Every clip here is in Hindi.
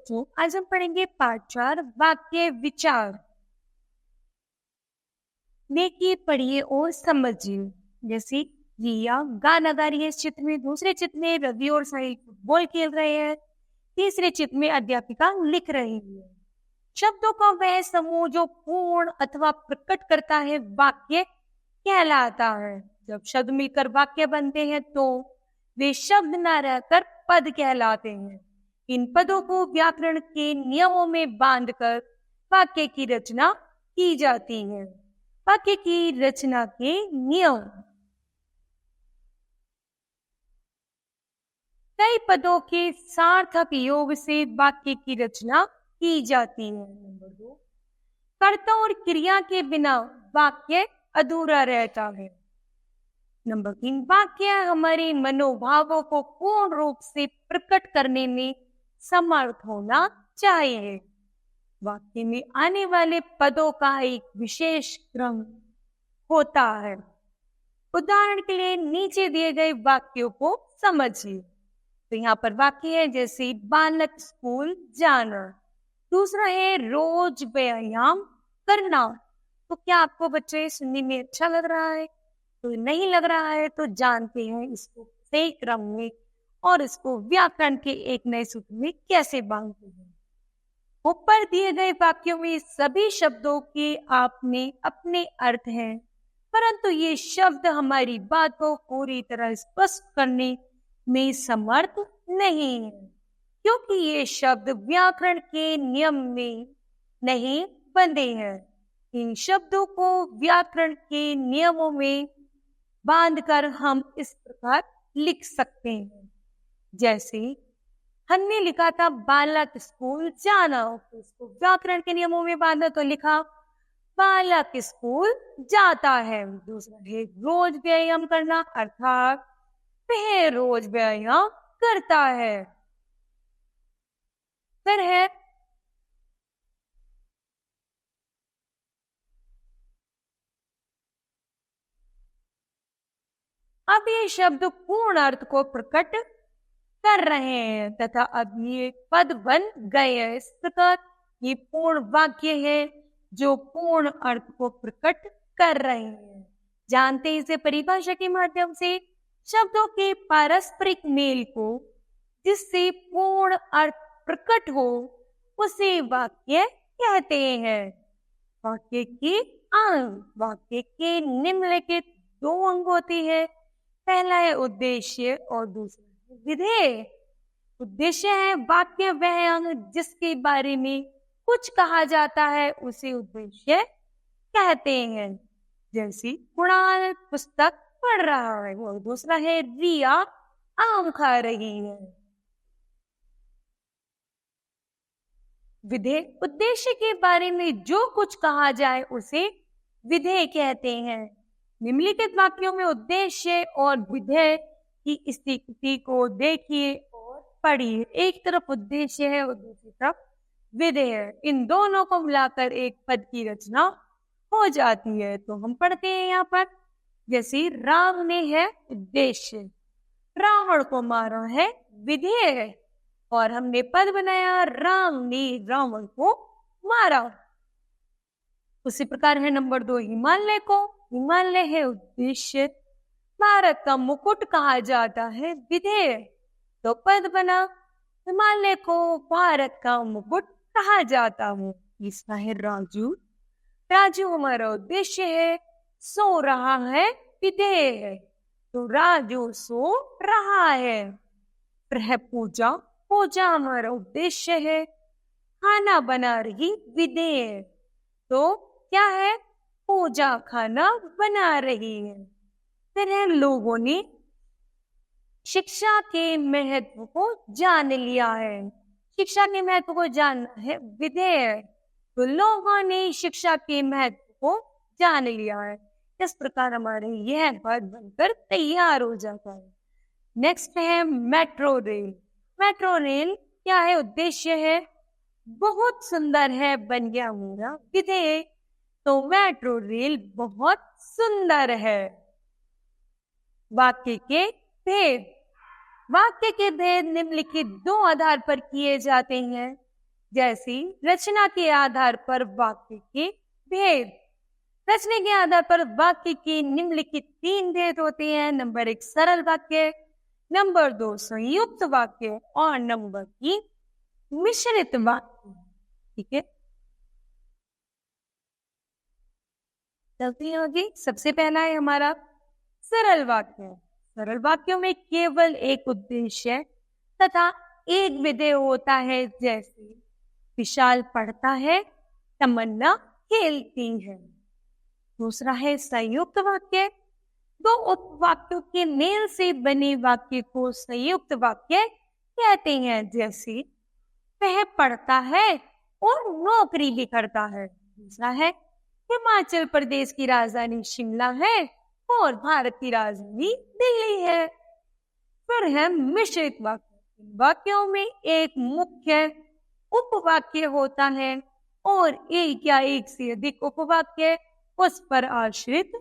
बच्चों, आज हम पढ़ेंगे पाठ 4 वाक्य विचार। देखिए, पढ़िए और समझिए। जैसे रिया गाना गा रही है इस चित्र में, दूसरे चित्र में रवि और साहिल फुटबॉल खेल रहे हैं, तीसरे चित्र में अध्यापिका लिख रही है। शब्दों का वह समूह जो पूर्ण अथवा प्रकट करता है वाक्य कहलाता है। जब शब्द मिलकर वाक्य बनते हैं तो वे शब्द न रहकर पद कहलाते हैं। इन पदों को व्याकरण के नियमों में बांधकर वाक्य की रचना की जाती है। वाक्य की रचना के नियम। कई पदों के सार्थक योग से वाक्य की रचना की जाती है। नंबर 2, कर्ता और क्रिया के बिना वाक्य अधूरा रहता है। नंबर 3, वाक्य हमारे मनोभावों को पूर्ण रूप से प्रकट करने में समर्थ होना चाहिए। वाक्य में आने वाले पदों का एक विशेष क्रम होता है। उदाहरण के लिए नीचे दिए गए वाक्यों को समझिए। तो यहाँ पर वाक्य है जैसे बालक स्कूल जाना, दूसरा है रोज व्यायाम करना। तो क्या आपको बच्चे सुनने में अच्छा लग रहा है? तो नहीं लग रहा है तो जानते हैं इसको सही क्रम में और इसको व्याकरण के एक नए सूत्र में कैसे बांधते हैं। ऊपर दिए गए वाक्यों में सभी शब्दों के आपने अपने अर्थ हैं, परंतु ये शब्द हमारी बात को पूरी तरह स्पष्ट करने में समर्थ नहीं है, क्योंकि ये शब्द व्याकरण के नियम में नहीं बंधे हैं। इन शब्दों को व्याकरण के नियमों में बांधकर हम इस प्रकार लिख सकते हैं। जैसे हमने लिखा था बालक स्कूल जाना, तो इसको व्याकरण के नियमों में बांधा तो लिखा बालक स्कूल जाता है। दूसरा है रोज व्यायाम करना, अर्थात वह रोज व्यायाम करता है। फिर है अब ये शब्द पूर्ण अर्थ को प्रकट कर रहे हैं तथा अब ये पद बन गए हैं। इस प्रकार ये पूर्ण वाक्य है जो पूर्ण अर्थ को प्रकट कर रहे हैं। जानते हैं इसे परिभाषा के माध्यम से शब्दों के पारस्परिक मेल को जिससे पूर्ण अर्थ प्रकट हो उसे वाक्य कहते हैं। वाक्य के अंग। वाक्य के निम्नलिखित 2 अंग होते हैं। पहला है उद्देश्य और दूसरा है विधेय। उद्देश्य है वाक्य वह अंग जिसके बारे में कुछ कहा जाता है उसे उद्देश्य कहते हैं। जैसे कुणाल पुस्तक पढ़ रहा है, और दूसरा है रिया आम खा रही है। विधेय उद्देश्य के बारे में जो कुछ कहा जाए उसे विधेय कहते हैं। निम्नलिखित वाक्यों में उद्देश्य और विधेय की स्थिति को देखिए और पढ़िए। एक तरफ उद्देश्य है और दूसरी तरफ विधेय है। इन दोनों को मिलाकर एक पद की रचना हो जाती है। तो हम पढ़ते हैं यहाँ पर जैसे राम ने है उद्देश्य, रावण को मारा है विधेय, और हमने पद बनाया राम ने रावण को मारा। उसी प्रकार है नंबर 2 हिमालय को। हिमालय है उद्देश्य, भारत का मुकुट कहा जाता है विधेय, तो पद बना हिमालय को भारत का मुकुट कहा जाता है। तीसरा है राजू। राजू हमारा उद्देश्य है, सो रहा है विधेय है, तो राजू सो रहा है। फिर है पूजा। पूजा हमारा उद्देश्य है, खाना बना रही विधेय, तो क्या है पूजा खाना बना रही है। फिर है लोगों ने शिक्षा के महत्व को जान लिया है। शिक्षा के महत्व को जानना है विधेय, तो लोगों ने शिक्षा के महत्व को जान लिया है। इस प्रकार हमारे यह पद बनकर तैयार हो जाता है। नेक्स्ट है मेट्रो रेल। मेट्रो रेल क्या है? उद्देश्य है, बहुत सुंदर है बन गया मेरा विधेय, तो मेट्रो रेल बहुत सुंदर है। वाक्य के भेद। वाक्य के भेद निम्नलिखित 2 आधार पर किए जाते हैं। जैसी रचना के आधार पर वाक्य के भेद। रचना के आधार पर वाक्य के निम्नलिखित 3 भेद होते हैं। नंबर 1 सरल वाक्य, नंबर 2 संयुक्त वाक्य और नंबर 3 मिश्रित वाक्य। ठीक है, चलते हैं आगे। सबसे पहला है हमारा सरल वाक्य। सरल वाक्यों में केवल एक उद्देश्य तथा एक विधेय होता है, जैसे विशाल पढ़ता है, तमन्ना खेलती है। दूसरा है संयुक्त वाक्य। 2 उपवाक्यों के मेल से बने वाक्य को संयुक्त वाक्य कहते हैं, जैसे वह पढ़ता है और नौकरी भी करता है। दूसरा है हिमाचल प्रदेश की राजधानी शिमला है और भारत की राजधानी दिल्ली है। फिर है मिश्रित वाक्य। वाक्यों में एक मुख्य उपवाक्य होता है और एक या एक से अधिक उपवाक्य उस पर आश्रित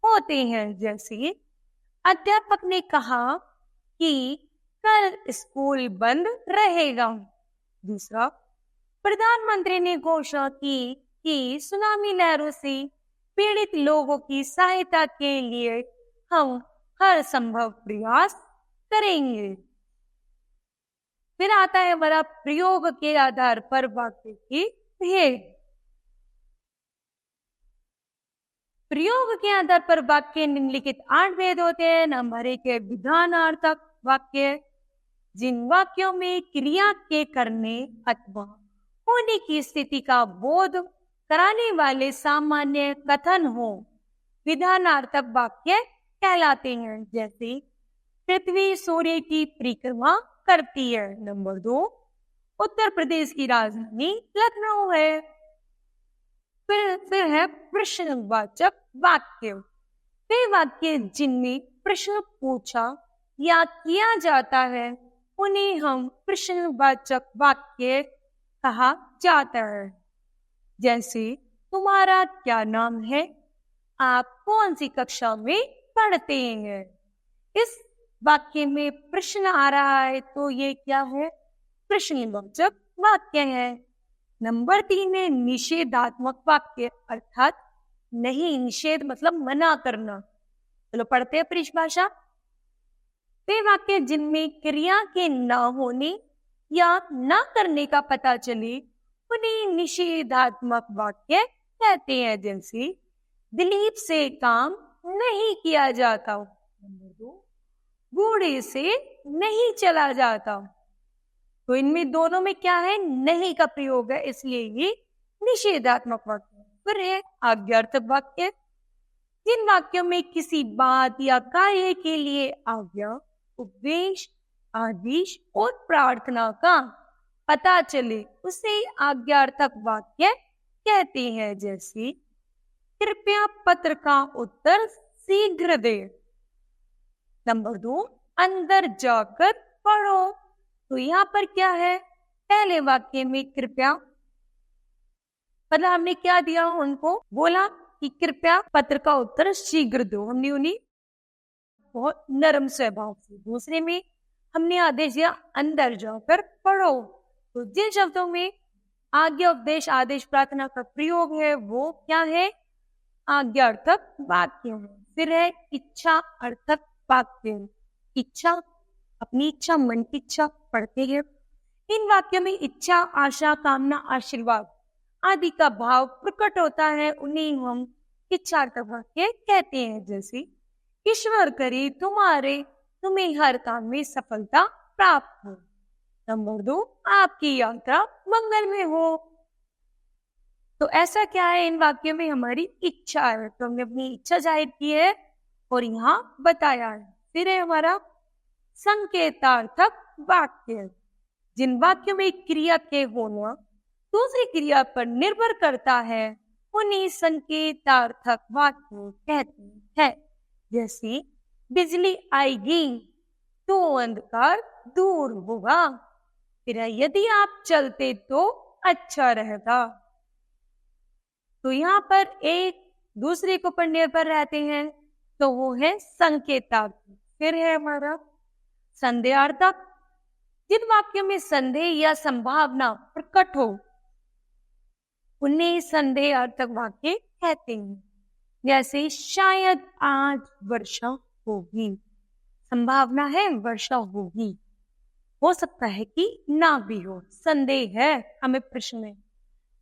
होते हैं, जैसे अध्यापक ने कहा कि कल स्कूल बंद रहेगा। दूसरा, प्रधानमंत्री ने घोषणा की कि सुनामी लहरों से पीड़ित लोगों की सहायता के लिए हम हर संभव प्रयास करेंगे। फिर आता है हमारा प्रयोग के आधार पर वाक्य की भेद। प्रयोग के आधार पर वाक्य निम्नलिखित 8 भेद होते हैं। नंबर 1 है विधानार्थक वाक्य। जिन वाक्यों में क्रिया के करने अथवा होने की स्थिति का बोध कराने वाले सामान्य कथन हो, विधानार्थक वाक्य कहलाते हैं, जैसे पृथ्वी सूर्य की परिक्रमा करती है। नंबर 2 उत्तर प्रदेश की राजधानी लखनऊ है। फिर है प्रश्नवाचक वाक्य। वे वाक्य जिनमें प्रश्न पूछा या किया जाता है उन्हें हम प्रश्नवाचक वाक्य कहा जाता है, जैसे तुम्हारा क्या नाम है, आप कौन सी कक्षा में पढ़ते हैं। इस वाक्य में प्रश्न आ रहा है तो ये क्या है, प्रश्नवाचक वाक्य है। नंबर 3 है निषेधात्मक वाक्य, अर्थात नहीं, निषेध मतलब मना करना। चलो पढ़ते हैं परिभाषा। वे वाक्य जिनमें क्रिया के न होने या न करने का पता चले उन्हें निषेधात्मक वाक्य कहते हैं, जैसे दिलीप से काम नहीं किया जाता। नंबर 2 घोड़े से नहीं चला जाता। तो इनमें दोनों में क्या है, नहीं का प्रयोग है, इसलिए ये निषेधात्मक वाक्य। फिर है आज्ञार्थक वाक्य। जिन वाक्यों में किसी बात या कार्य के लिए आज्ञा, उपदेश, आदेश और प्रार्थना का पता चले उसे आज्ञार्थक वाक्य कहते हैं, जैसे कृपया पत्र का उत्तर शीघ्र दे। नंबर 2 अंदर जाकर पढ़ो। तो यहाँ पर क्या है, पहले वाक्य में कृपया, मतलब हमने क्या दिया, उनको बोला कि कृपया पत्र का उत्तर शीघ्र दो, हमने उन्हें बहुत नरम स्वभाव से। दूसरे में हमने आदेश दिया अंदर जाकर पढ़ो। तो जिन शब्दों में आज्ञा, उपदेश, आदेश, प्रार्थना का प्रयोग है वो क्या है, आज्ञार्थक वाक्य है। फिर है इच्छा अर्थक वाक्य। इच्छा, अपनी इच्छा, मन की इच्छा पढ़ते हैं। इन वाक्यों में इच्छा, आशा, कामना, आशीर्वाद आदि का भाव प्रकट होता है, उन्हें हम इच्छार्थक वाक्य कहते हैं, जैसे ईश्वर करे तुम्हें हर काम में सफलता प्राप्त हो। नंबर 2 आपकी यात्रा मंगल में हो। तो ऐसा क्या है, इन वाक्यों में हमारी इच्छा है, तो हमने अपनी इच्छा जाहिर की है और यहाँ बताया है। फिर है हमारा संकेतार्थक वाक्य। जिन वाक्यों में क्रिया के होना दूसरी क्रिया पर निर्भर करता है उन्हें संकेतार्थक वाक्य कहते हैं, जैसे बिजली आएगी तो अंधकार दूर होगा। फिर यदि आप चलते तो अच्छा रहता। तो यहाँ पर एक दूसरे के ऊपर निर्भर रहते हैं, तो वो है संकेतार्थक। फिर है हमारा संदेहार्थक। जिन वाक्यों में संदेह या संभावना प्रकट हो उन्हें संदेहार्थक वाक्य कहते हैं। जैसे शायद आज वर्षा होगी, संभावना है वर्षा होगी, हो सकता है कि ना भी हो, संदेह है हमें प्रश्न में।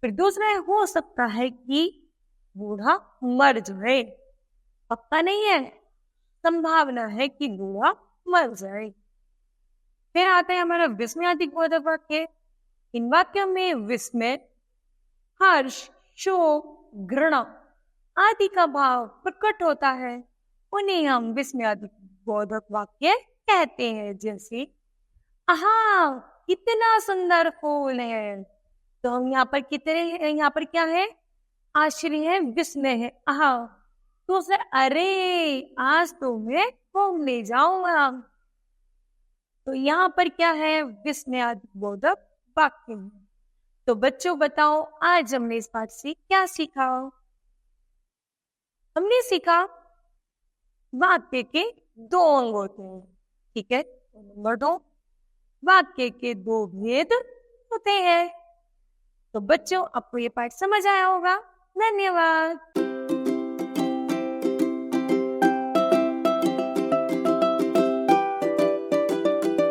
फिर दूसरा है, हो सकता है कि बूढ़ा मर जाए, पक्का नहीं है, संभावना है कि बूढ़ा मर जाए। फिर आता है हमारा विस्मयादिबोधक वाक्य। इन वाक्यों में विस्मय, हर्ष, शोक, घृणा आदि का भाव प्रकट होता है, उन्हें हम विस्मयादिबोधक वाक्य कहते हैं। जैसे आहा कितना सुंदर फूल है, तो हम यहाँ पर यहाँ पर क्या है, आश्चर्य है, विस्मय है, आहा। तो सर अरे आज तो मैं घूमने जाऊंगा, तो यहाँ पर क्या है, विस्मयादिबोधक वाक्य है। तो बच्चों बताओ आज हमने इस पाठ से क्या सीखा? हमने सीखा वाक्य के दो अंग होते हैं, ठीक है। नंबर 2, वाक्य के दो भेद होते हैं। तो बच्चों आपको ये पाठ समझ आया होगा। धन्यवाद।